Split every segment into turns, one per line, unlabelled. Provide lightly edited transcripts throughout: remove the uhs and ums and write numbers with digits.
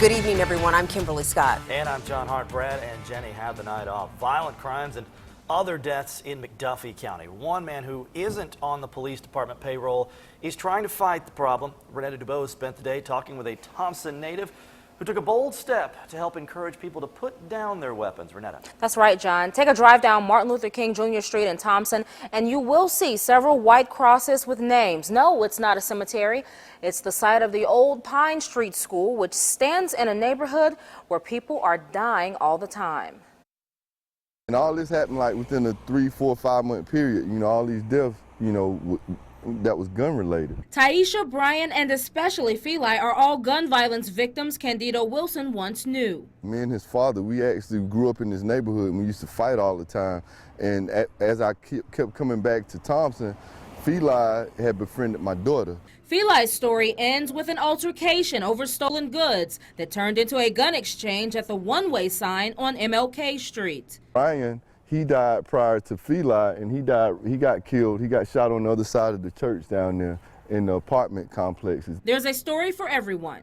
Good evening, everyone. I'm Kimberly Scott.
And I'm John Hart. Brad and Jenny have the night off. Violent crimes and other deaths in McDuffie County. One man who isn't on the police department payroll is trying to fight the problem. Renetta Dubose spent the day talking with a Thompson native who took a bold step to help encourage people to put down their weapons. Renetta.
That's right, John. Take a drive down Martin Luther King Jr. Street in Thompson, and you will see several white crosses with names. No, it's not a cemetery. It's the site of the old Pine Street School, which stands in a neighborhood where people are dying all the time.
And all this happened like within a 3, 4, 5 month period. You know, all these deaths, you know, that was gun related.
Taisha, Brian, and especially Feli are all gun violence victims Candido Wilson once knew.
Me and his father, we actually grew up in this neighborhood and we used to fight all the time. And as I kept coming back to Thompson, Feli had befriended my daughter.
Feli's story ends with an altercation over stolen goods that turned into a gun exchange at the one-way sign on MLK Street.
Brian, he died prior to Feli, and he got killed. He got shot on the other side of the church down there in the apartment complexes.
There's a story for everyone.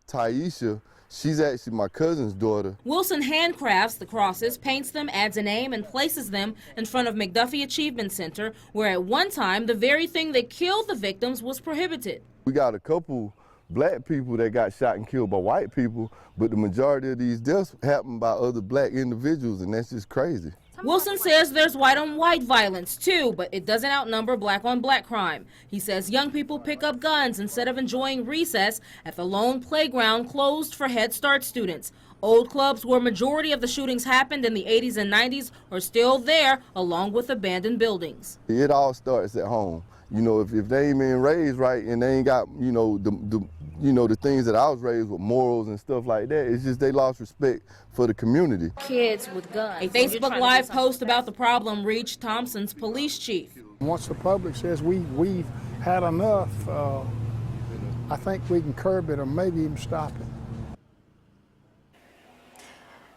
Taisha, she's actually my cousin's daughter.
Wilson handcrafts the crosses, paints them, adds a name, and places them in front of McDuffie Achievement Center, where at one time the very thing that killed the victims was prohibited.
We got a couple black people that got shot and killed by white people, but the majority of these deaths happened by other black individuals, and that's just crazy.
Wilson says there's white-on-white violence, too, but it doesn't outnumber black-on-black crime. He says young people pick up guns instead of enjoying recess at the lone playground closed for Head Start students. Old clubs where majority of the shootings happened in the 80s and 90s are still there, along with abandoned buildings.
It all starts at home. You know, if they ain't been raised right and they ain't got, you know, the things that I was raised with, morals and stuff like that, it's just they lost respect for the community.
Kids with guns. A Facebook Live post about the problem reached Thompson's police chief.
Once the public says we've had enough, I think we can curb it or maybe even stop it.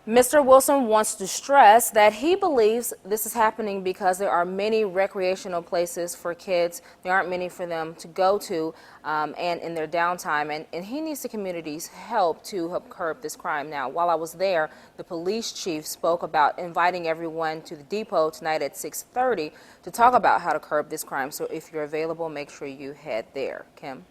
Mr. Wilson wants to stress that he believes this is happening because there are many recreational places for kids. There aren't many for them to go to and in their downtime. And he needs the community's help to help curb this crime. Now, while I was there, the police chief spoke about inviting everyone to the depot tonight at 6:30 to talk about how to curb this crime. So if you're available, make sure you head there. Kim?